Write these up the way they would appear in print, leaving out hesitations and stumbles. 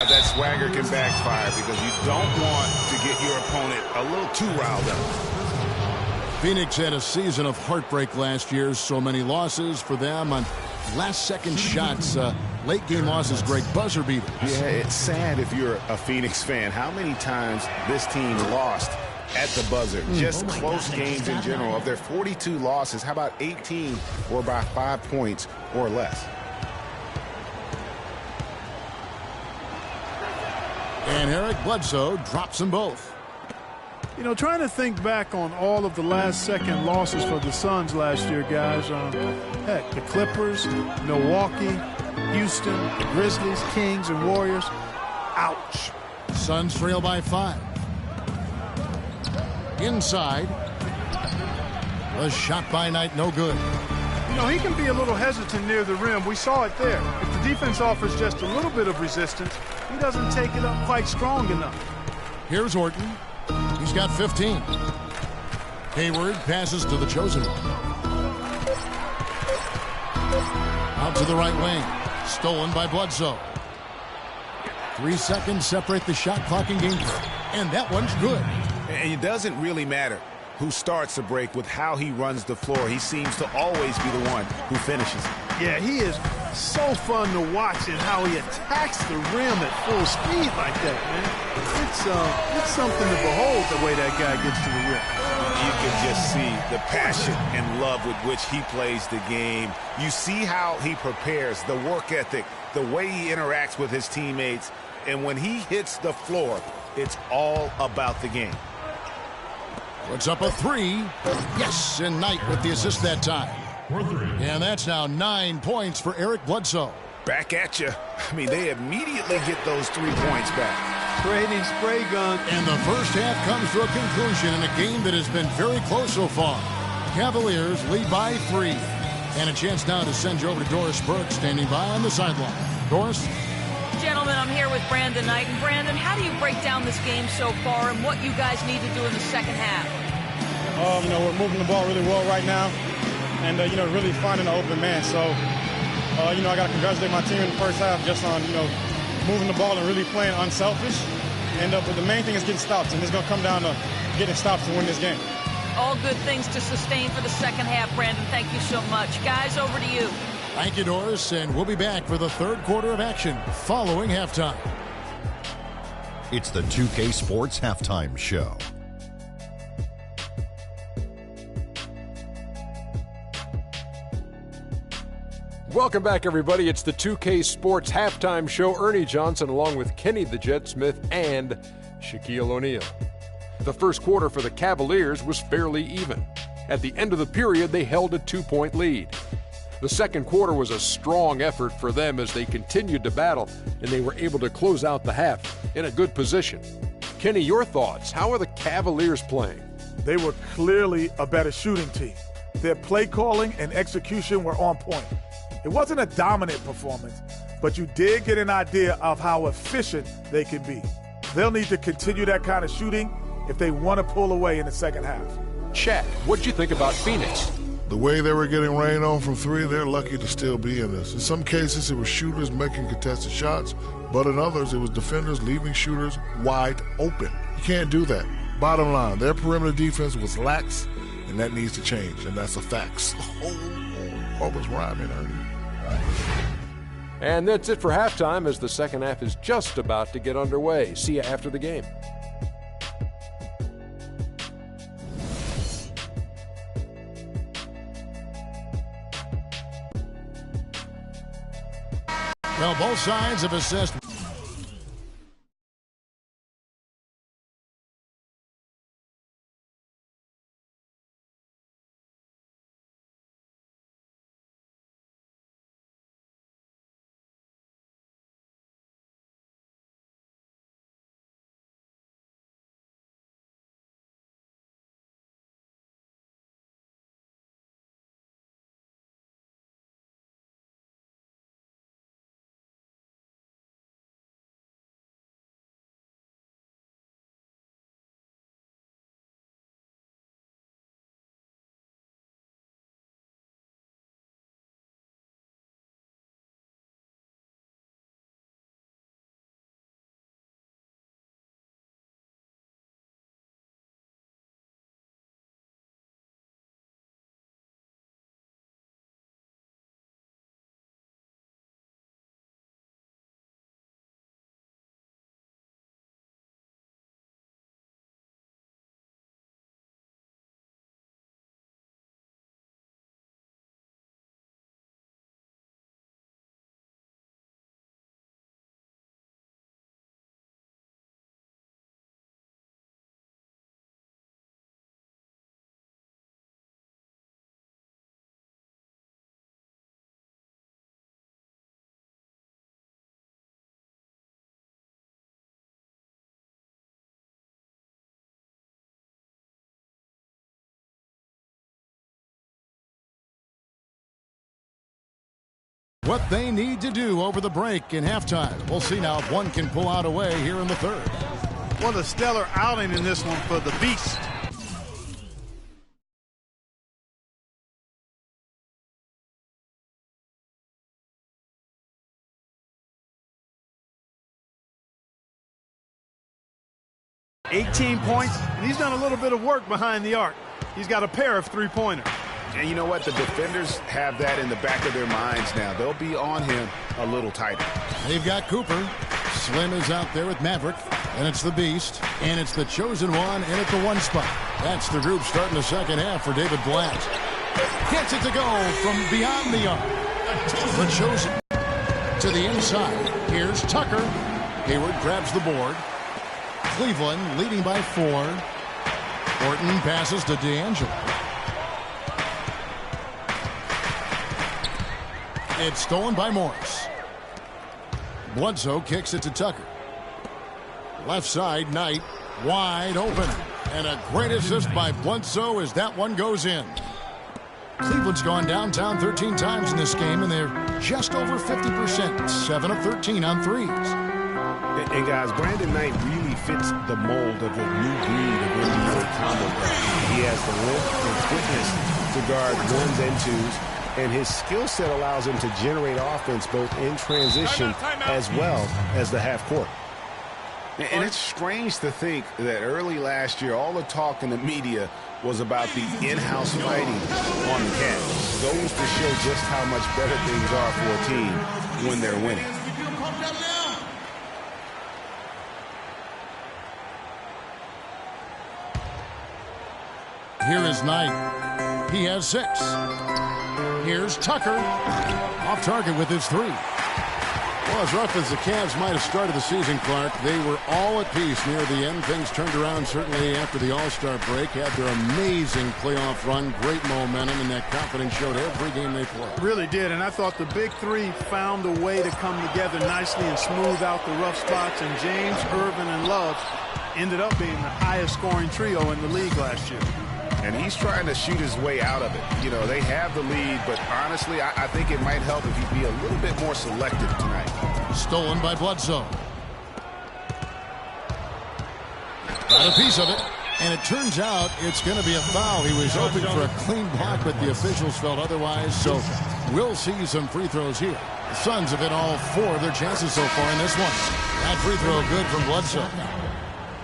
That swagger can backfire because you don't want to get your opponent a little too riled up. Phoenix had a season of heartbreak last year. So many losses for them on last-second shots. Late-game losses, great buzzer beaters. Yeah, it's sad if you're a Phoenix fan. How many times this team lost at the buzzer? Just close games in general. Of their 42 losses, how about 18 were by 5 points or less? And Eric Bledsoe drops them both. You know, trying to think back on all of the last-second losses for the Suns last year, guys. Heck, the Clippers, Milwaukee, Houston, the Grizzlies, Kings, and Warriors. Ouch. Suns trail by 5. Inside. A shot by Knight, no good. You know, he can be a little hesitant near the rim. We saw it there. If the defense offers just a little bit of resistance, he doesn't take it up quite strong enough. Here's Orton. He's got 15. Hayward passes to the chosen one. Out to the right wing. Stolen by Bledsoe. 3 seconds separate the shot clock and game play. And that one's good. And it doesn't really matter who starts the break with how he runs the floor. He seems to always be the one who finishes. Yeah, he is so fun to watch and how he attacks the rim at full speed like that, man. It's something to behold the way that guy gets to the rim. You can just see the passion and love with which he plays the game. You see how he prepares, the work ethic, the way he interacts with his teammates. And when he hits the floor, it's all about the game. Puts up a 3. Yes, and Knight with the assist that time. And that's now 9 points for Eric Bledsoe. Back at you. I mean, they immediately get those 3 points back. Trading spray gun. And the first half comes to a conclusion in a game that has been very close so far. Cavaliers lead by 3. And a chance now to send you over to Doris Burke, standing by on the sideline. Doris? Gentlemen, I'm here with Brandon Knight. And Brandon, how do you break down this game so far and what you guys need to do in the second half? You know, we're moving the ball really well right now. And, you know, really finding an open man. So, you know, I got to congratulate my team in the first half just on, you know, moving the ball and really playing unselfish. And but the main thing is getting stops. And it's going to come down to getting stops to win this game. All good things to sustain for the second half, Brandon. Thank you so much. Guys, over to you. Thank you, Doris. And we'll be back for the third quarter of action following halftime. It's the 2K Sports Halftime Show. Welcome back, everybody. It's the 2K Sports Halftime Show. Ernie Johnson along with Kenny the Jet Smith and Shaquille O'Neal. The first quarter for the Cavaliers was fairly even. At the end of the period, they held a 2-point lead. The second quarter was a strong effort for them as they continued to battle, and they were able to close out the half in a good position. Kenny, your thoughts? How are the Cavaliers playing? They were clearly a better shooting team. Their play calling and execution were on point. It wasn't a dominant performance, but you did get an idea of how efficient they can be. They'll need to continue that kind of shooting if they want to pull away in the second half. Chad, what'd you think about Phoenix? The way they were getting rained on from 3, they're lucky to still be in this. In some cases, it was shooters making contested shots, but in others, it was defenders leaving shooters wide open. You can't do that. Bottom line, their perimeter defense was lax, and that needs to change, and that's a fact. What was rhyming, Ernie? And that's it for halftime as the second half is just about to get underway. See you after the game. Well, both sides have assessed What they need to do over the break in halftime. We'll see now if one can pull out away here in the third. What a stellar outing in this one for the Beast. $18 points, and he's done a little bit of work behind the arc. He's got a pair of three-pointers. And you know what? The defenders have that in the back of their minds now. They'll be on him a little tighter. They've got Cooper. Slim is out there with Maverick. And it's the Beast. And it's the chosen one in at the one spot. That's the group starting the second half for David Blatt. Gets it to go from beyond the arc. The chosen to the inside. Here's Tucker. Hayward grabs the board. Cleveland leading by 4. Orton passes to D'Angelo. It's stolen by Morris. Bledsoe kicks it to Tucker. Left side, Knight wide open. And a great assist by Bledsoe as that one goes in. Cleveland's gone downtown 13 times in this game, and they're just over 50%. 7 of 13 on threes. And guys, Brandon Knight really fits the mold of the new breed of NBA combo guard. He has the length and quickness to guard ones and twos, and his skill set allows him to generate offense both in transition as well as the half court. And it's strange to think that early last year, all the talk in the media was about the in-house fighting on the Cavs. Goes to show just how much better things are for a team when they're winning. Here is Knight. He has 6. Here's Tucker. Off target with his 3. Well, as rough as the Cavs might have started the season, Clark, they were all at peace near the end. Things turned around certainly after the All-Star break. Had their amazing playoff run, great momentum, and that confidence showed every game they played. Really did, and I thought the big three found a way to come together nicely and smooth out the rough spots, and James, Irvin, and Love ended up being the highest scoring trio in the league last year. And he's trying to shoot his way out of it. You know, they have the lead, but honestly, I think it might help if he'd be a little bit more selective tonight. Stolen by Bledsoe. Got a piece of it, and it turns out it's going to be a foul. He was hoping for a clean block, but the officials felt otherwise, so we'll see some free throws here. The Suns have hit all 4 of their chances so far in this one. That free throw good from Bledsoe.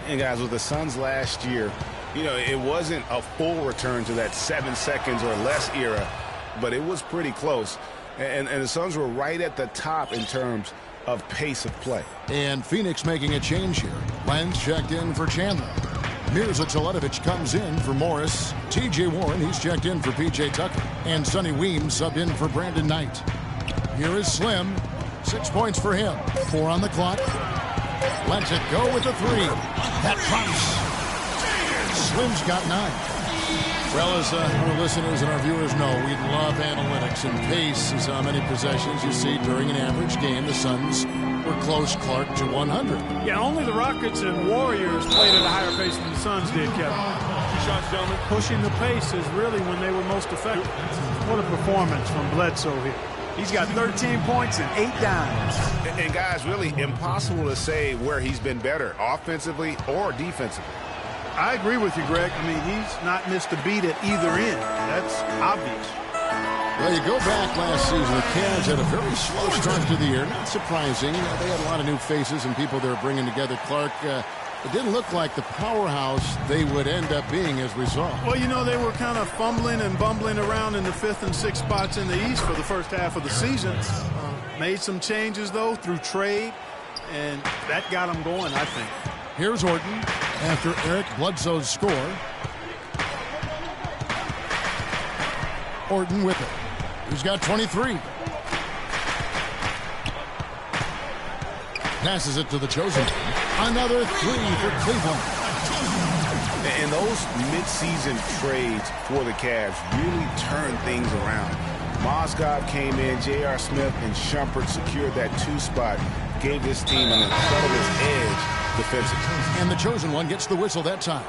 And guys, with the Suns last year, you know, it wasn't a full return to that 7 seconds or less era, but it was pretty close. And the Suns were right at the top in terms of pace of play. And Phoenix making a change here. Lenz checked in for Chandler. Mirza Teletovic comes in for Morris. T.J. Warren, he's checked in for P.J. Tucker. And Sonny Weems subbed in for Brandon Knight. Here is Slim. 6 points for him. 4 on the clock. Lets it go with the 3. That drops. Slim's got 9. Well, as our listeners and our viewers know, we love analytics, and pace is how many possessions you see during an average game. The Suns were close, Clark, to 100. Yeah, only the Rockets and Warriors played at a higher pace than the Suns did, Kevin. Shots, gentlemen. Pushing the pace is really when they were most effective. What a performance from Bledsoe here. He's got 13 points and 8 dimes. And guys, really impossible to say where he's been better, offensively or defensively. I agree with you, Greg. I mean, he's not missed a beat at either end. That's obvious. Well, you go back last season, the Cavs had a very slow start to the year. Not surprising. They had a lot of new faces and people they were bringing together. Clark, it didn't look like the powerhouse they would end up being, as we saw. Well, you know, they were kind of fumbling and bumbling around in the 5th and 6th spots in the East for the first half of the season. Made some changes, though, through trade, and that got them going, I think. Here's Orton after Eric Bledsoe's score. Orton with it. He's got 23. Passes it to the chosen. Another 3 for Cleveland. And those midseason trades for the Cavs really turned things around. Mozgov came in, J.R. Smith and Shumpert secured that 2 spot, gave this team an incredible edge defensively. And the chosen one gets the whistle that time.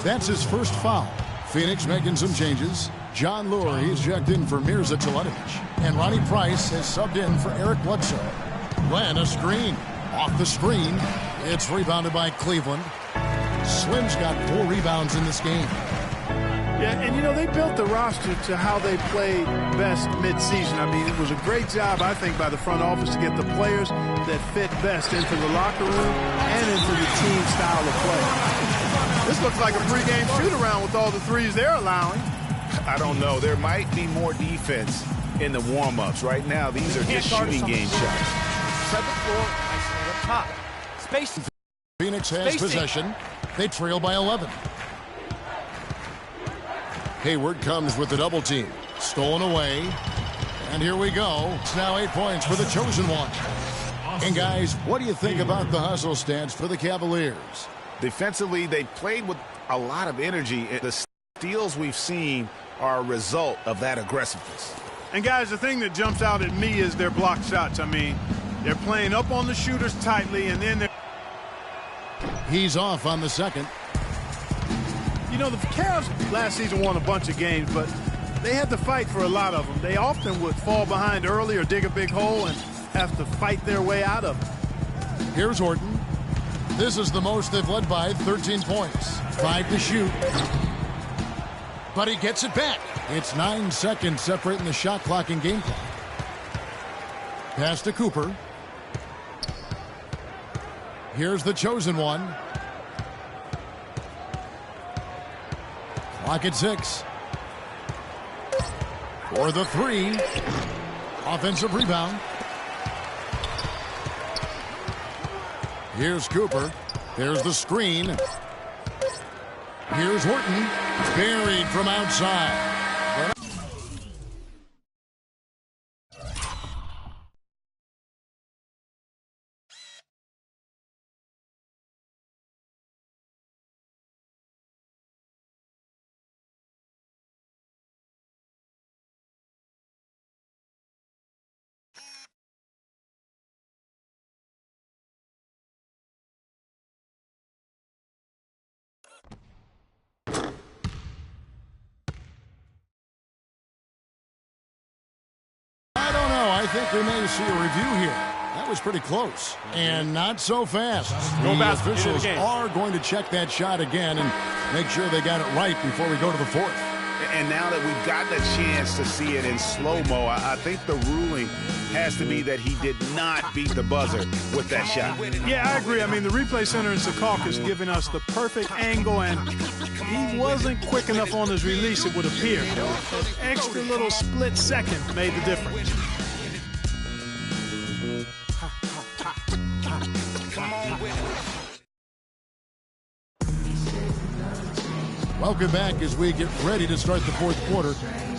That's his first foul. Phoenix making some changes. John Lure, he's checked in for Mirza Teletovic. And Ronnie Price has subbed in for Eric Bledsoe. Glenn, a screen. Off the screen. It's rebounded by Cleveland. Slim's got 4 rebounds in this game. Yeah, and you know, they built the roster to how they played best midseason. I mean, it was a great job, I think, by the front office to get the players that fit best into the locker room and into the team style of play. This looks like a pregame shoot-around with all the threes they're allowing. I don't know. There might be more defense in the warm-ups. Right now, these are just shooting game shots. Spread the floor, isolate up top. Space. Phoenix has possession. They trail by 11. Hayward comes with the double team. Stolen away. And here we go. It's now 8 points for the chosen one. And guys, what do you think about the hustle stance for the Cavaliers? Defensively, they played with a lot of energy. The steals we've seen are a result of that aggressiveness. And guys, the thing that jumps out at me is their block shots. I mean, they're playing up on the shooters tightly, and then they're... He's off on the second. You know, the Cavs last season won a bunch of games, but they had to fight for a lot of them. They often would fall behind early or dig a big hole and have to fight their way out of it. Here's Horton. This is the most they've led by, 13 points. 5 to shoot. But he gets it back. It's 9 seconds separating the shot clock and game clock. Pass to Cooper. Here's the chosen one. Clock at 6. For the 3. Offensive rebound. Here's Cooper. There's the screen. Here's Horton. Buried from outside. I think we may see a review here. That was pretty close. And not so fast. The officials are going to check that shot again and make sure they got it right before we go to the fourth. And now that we've gotten a chance to see it in slow-mo, I think the ruling has to be that he did not beat the buzzer with that shot. Yeah, I agree. I mean, the replay center in Secaucus giving us the perfect angle, and he wasn't quick enough on his release, it would appear. An extra little split second made the difference. Welcome back as we get ready to start the fourth quarter.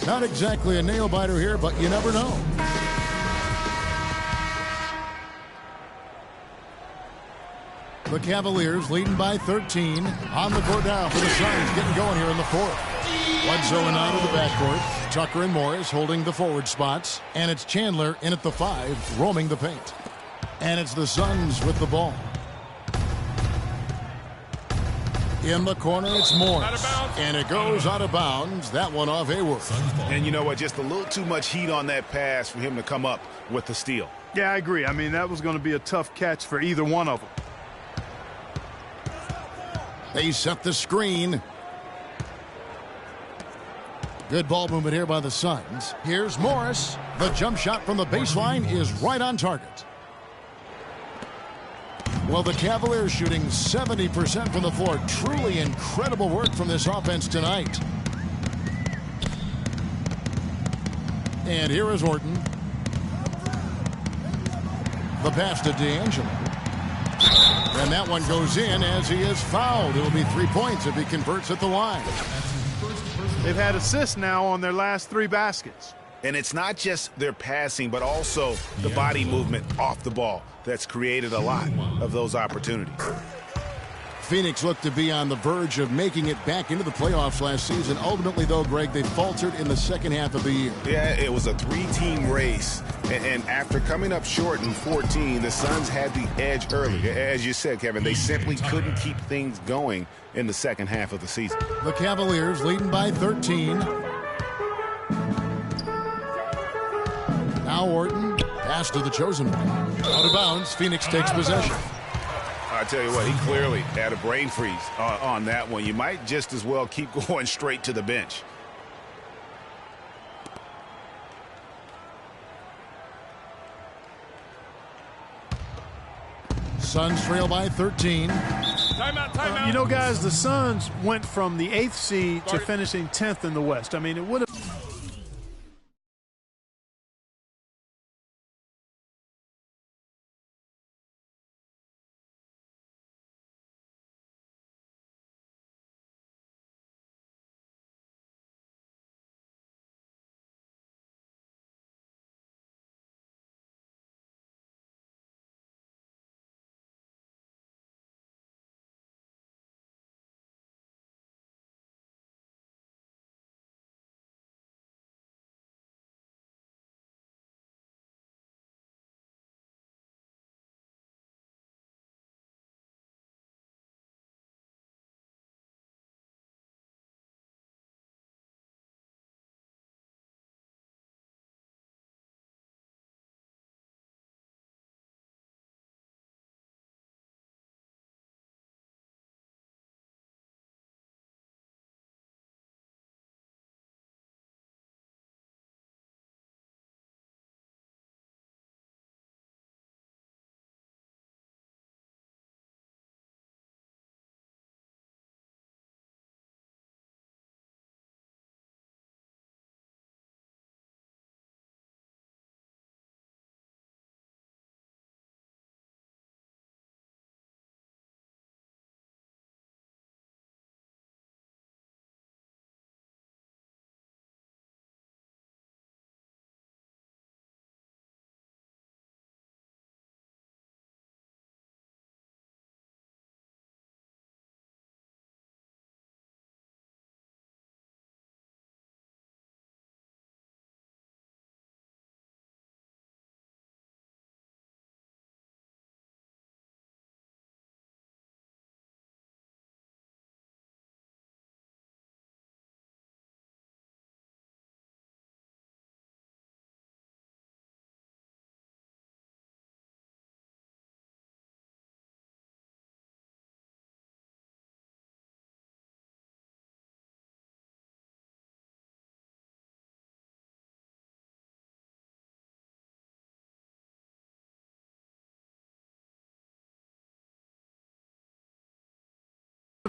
Not exactly a nail-biter here, but you never know. The Cavaliers leading by 13. On the court now for the Suns, getting going here in the fourth. Bledsoe and out of the backcourt. Tucker and Morris holding the forward spots. And it's Chandler in at the 5, roaming the paint. And it's the Suns with the ball. In the corner, it's Morris. And it goes out of bounds. That one off Hayward. And you know what? Just a little too much heat on that pass for him to come up with the steal. Yeah, I agree. I mean, that was going to be a tough catch for either one of them. They set the screen. Good ball movement here by the Suns. Here's Morris. The jump shot from the baseline is right on target. Well, the Cavaliers shooting 70% from the floor. Truly incredible work from this offense tonight. And here is Horton. The pass to D'Angelo. And that one goes in as he is fouled. It'll be 3 points if he converts at the line. They've had assists now on their last 3 baskets. And it's not just their passing, but also the body movement off the ball that's created a lot of those opportunities. Phoenix looked to be on the verge of making it back into the playoffs last season. Ultimately, though, Greg, they faltered in the second half of the year. Yeah, it was a three-team race. And after coming up short in 14, the Suns had the edge early. As you said, Kevin, they simply couldn't keep things going in the second half of the season. The Cavaliers leading by 13. Now Orton, pass to the chosen one. Out of bounds, Phoenix takes possession. I tell you what, he clearly had a brain freeze on that one. You might just as well keep going straight to the bench. Suns trail by 13. You know, guys, the Suns went from the 8th seed to finishing 10th in the West. I mean, it would have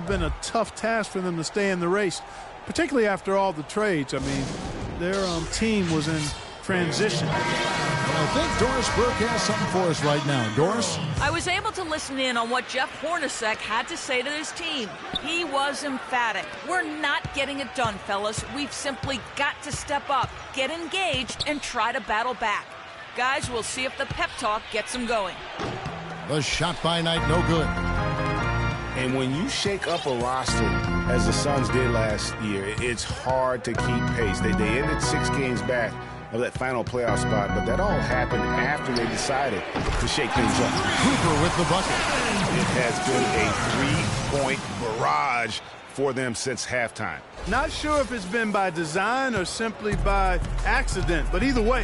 been a tough task for them to stay in the race, particularly after all the trades. I mean, their team was in transition. I think Doris Burke has something for us right now. Doris? I was able to listen in on what Jeff Hornacek had to say to his team. He was emphatic. We're not getting it done, fellas. We've simply got to step up, get engaged, and try to battle back. Guys, we'll see if the pep talk gets them going. The shot by Knight, no good. And when you shake up a roster, as the Suns did last year, it's hard to keep pace. They ended 6 games back of that final playoff spot, but that all happened after they decided to shake things up. Cooper with the bucket. It has been a 3-point barrage for them since halftime. Not sure if it's been by design or simply by accident, but either way,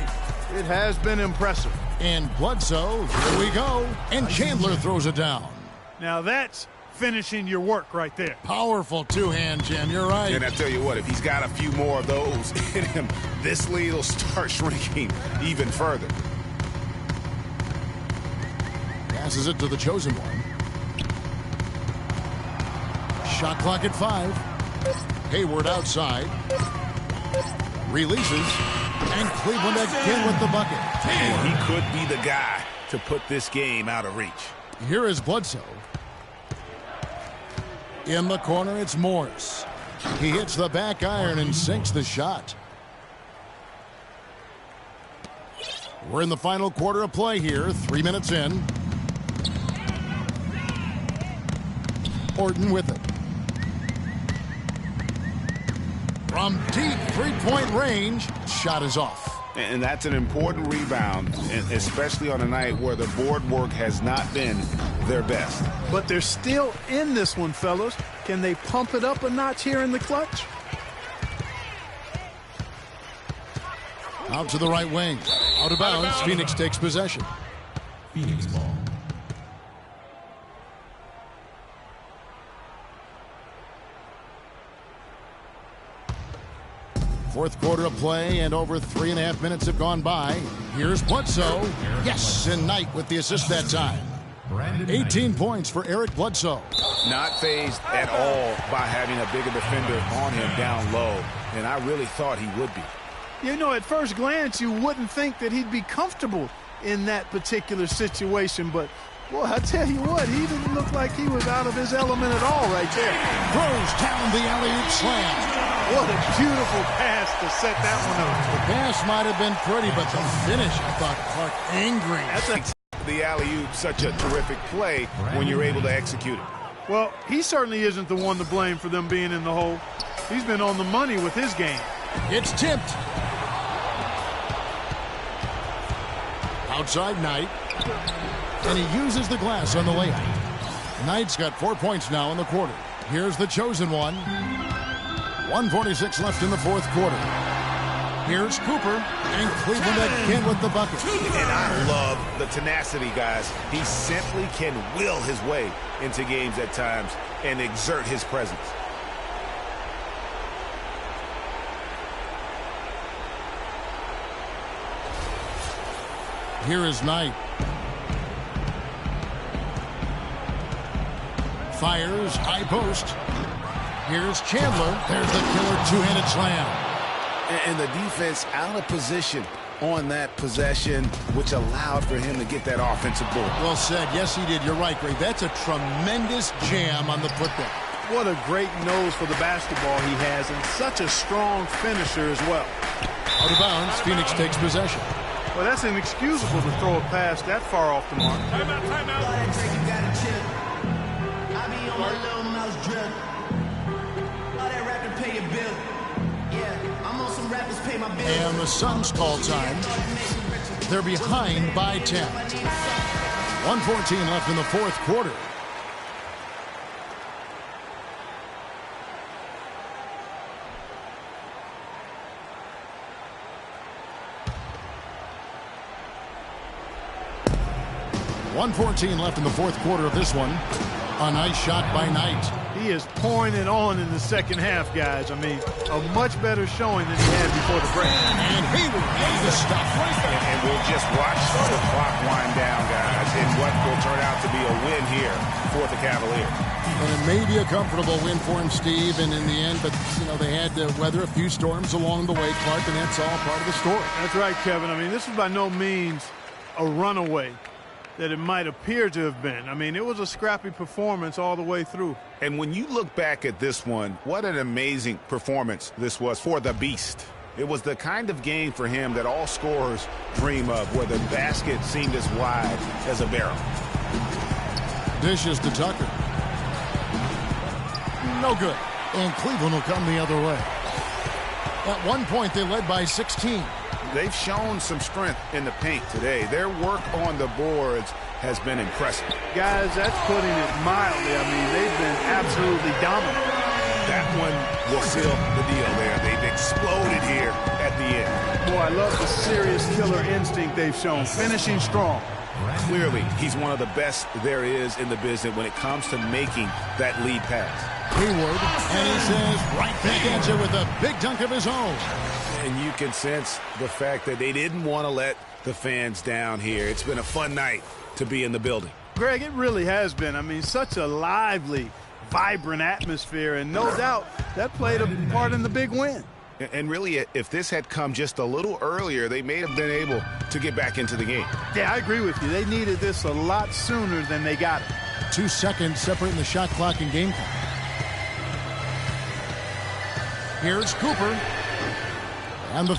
it has been impressive. And Bledsoe, here we go. And Chandler throws it down. Now that's finishing your work right there. Powerful two-hand jam, you're right. And I tell you what, if he's got a few more of those in him, this lead will start shrinking even further. Passes it to the chosen one. Shot clock at 5. Hayward outside. Releases. And Cleveland again with the bucket. And he could be the guy to put this game out of reach. Here is Bledsoe. In the corner, it's Morris. He hits the back iron and sinks the shot. We're in the final quarter of play here, 3 minutes in. Orton with it. From deep three-point range, shot is off. And that's an important rebound, especially on a night where the board work has not been their best. But they're still in this one, fellas. Can they pump it up a notch here in the clutch? Out to the right wing. Out of bounds. Phoenix takes possession. Phoenix ball. Fourth quarter of play, and over 3.5 minutes have gone by. Here's Bledsoe. Yes, and Knight with the assist that time. 18 points for Eric Bledsoe. Not fazed at all by having a bigger defender on him down low, and I really thought he would be. You know, at first glance, you wouldn't think that he'd be comfortable in that particular situation, but boy, I tell you what, he didn't look like he was out of his element at all right there. Throws down the alley-oop slam. What a beautiful pass to set that one up. The pass might have been pretty, but the finish, I thought, Clark, angry. That's the alley-oop, such a terrific play when you're able to execute it. Well, he certainly isn't the one to blame for them being in the hole. He's been on the money with his game. It's tipped. Outside Knight. And he uses the glass on the layup. Knight's got 4 points now in the quarter. Here's the chosen one. 1:46 left in the fourth quarter. Here's Cooper, and Cleveland again with the bucket. And I love the tenacity, guys. He simply can will his way into games at times and exert his presence. Here is Knight. Fires, high post. Here's Chandler. There's the killer two-handed slam. And the defense out of position on that possession, which allowed for him to get that offensive board. Well said. Yes, he did. You're right, Greg. That's a tremendous jam on the putback. What a great nose for the basketball he has, and such a strong finisher as well. Out of bounds, Phoenix takes possession. Well, that's inexcusable to throw a pass that far off the mark. Timeout, timeout. And the Suns call time. They're behind by 10. 1:14 left in the fourth quarter. .114 left in the fourth quarter of this one. A nice shot by Knight. He is pouring it on in the second half, guys. I mean, a much better showing than he had before the break. And he will get the stuff. And we'll just watch the clock wind down, guys, in what will turn out to be a win here for the Cavaliers. And it may be a comfortable win for him, Steve, and in the end, but, you know, they had to weather a few storms along the way, Clark, and that's all part of the story. That's right, Kevin. I mean, this is by no means a runaway that it might appear to have been. I mean, it was a scrappy performance all the way through. And when you look back at this one, what an amazing performance this was for the Beast. It was the kind of game for him that all scorers dream of, where the basket seemed as wide as a barrel. Dishes to Tucker. No good. And Cleveland will come the other way. At one point, they led by 16. They've shown some strength in the paint today. Their work on the boards has been impressive. Guys, that's putting it mildly. I mean, they've been absolutely dominant. That one will seal the deal there. They've exploded here at the end. Boy, I love the serious killer instinct they've shown, finishing strong. Clearly, he's one of the best there is in the business when it comes to making that lead pass. Hayward, and he says right back at you with a big dunk of his own. And you can sense the fact that they didn't want to let the fans down here. It's been a fun night to be in the building. Greg, it really has been. I mean, such a lively, vibrant atmosphere, and no doubt that played a part in the big win. And really, if this had come just a little earlier, they may have been able to get back into the game. Yeah, I agree with you. They needed this a lot sooner than they got it. 2 seconds separating the shot clock and game clock. Here's Cooper. And the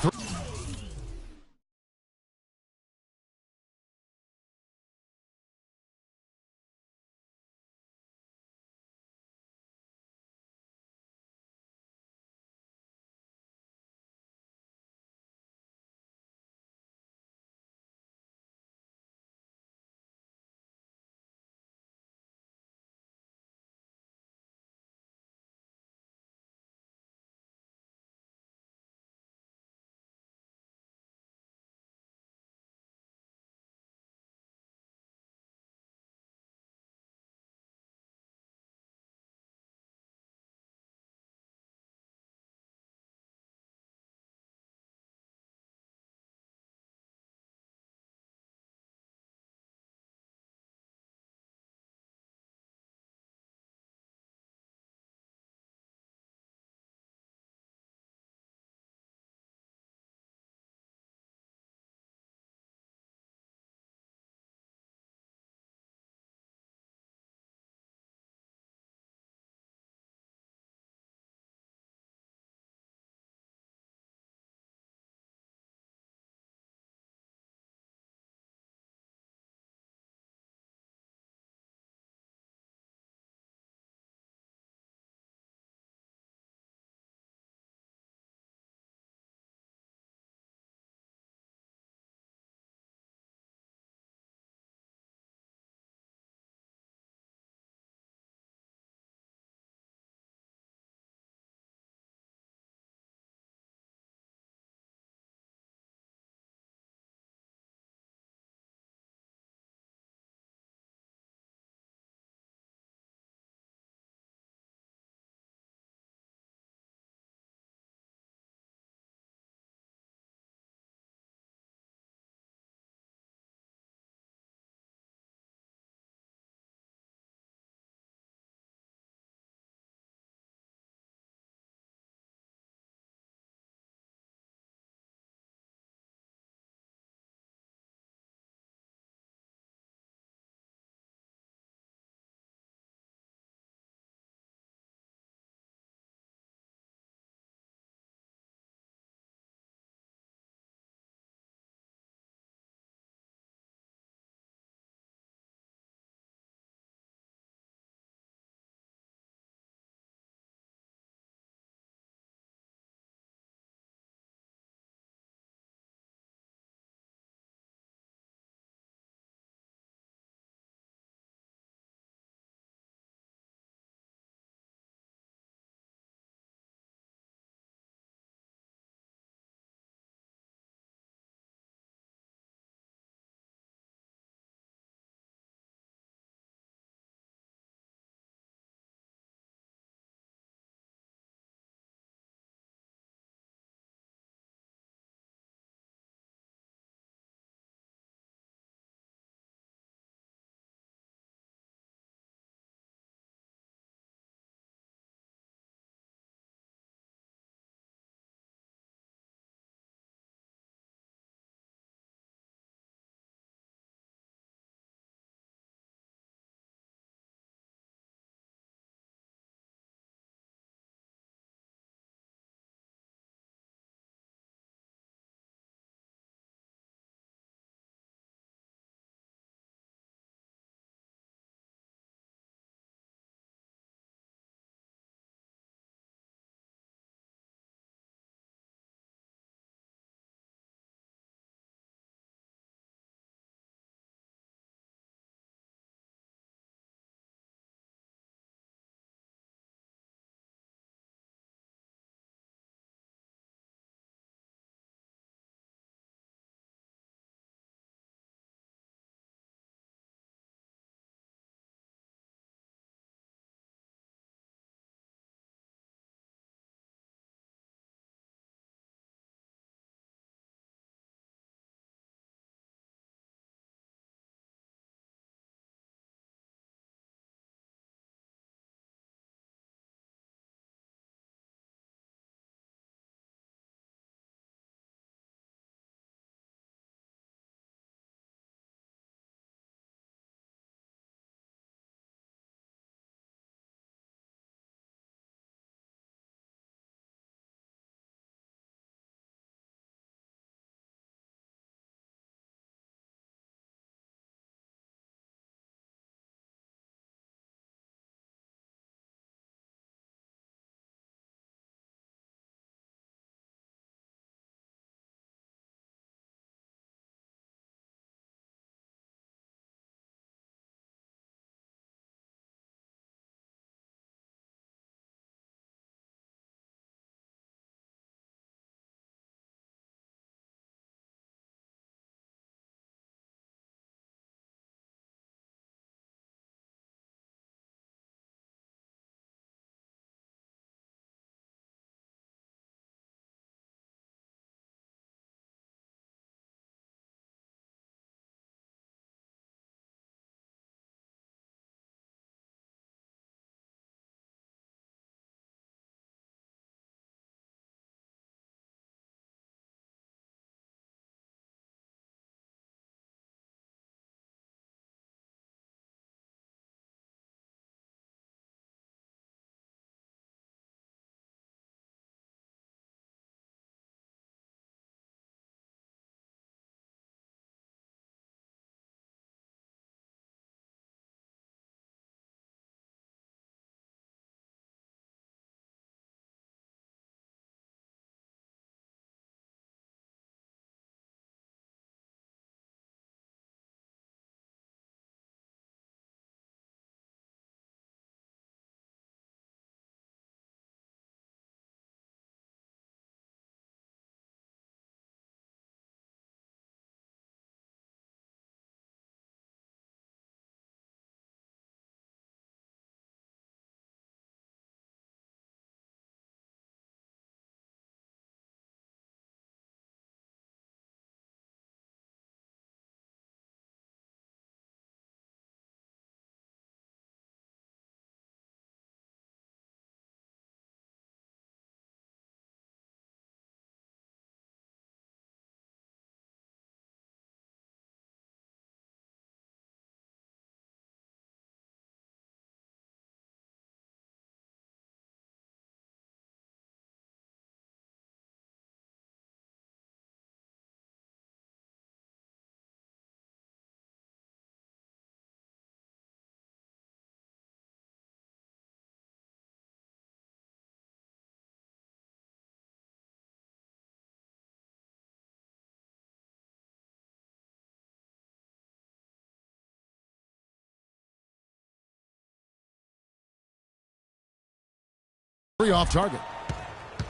Off target.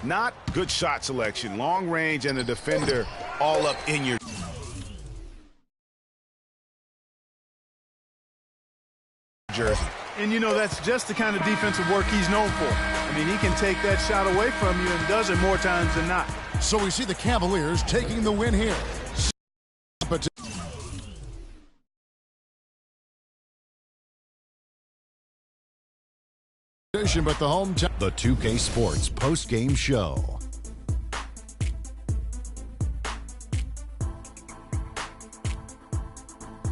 Not good shot selection. Long range and the defender all up in your jersey. And, you know, that's just the kind of defensive work he's known for. I mean, he can take that shot away from you and does it more times than not. So we see the Cavaliers taking the win here. But the hometown. The 2K Sports post-game show.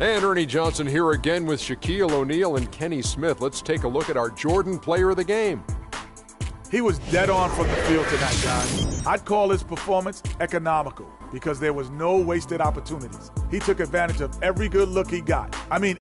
And Ernie Johnson here again with Shaquille O'Neal and Kenny Smith. Let's take a look at our Jordan player of the game. He was dead on from the field tonight, guys. I'd call his performance economical because there was no wasted opportunities. He took advantage of every good look he got. I mean,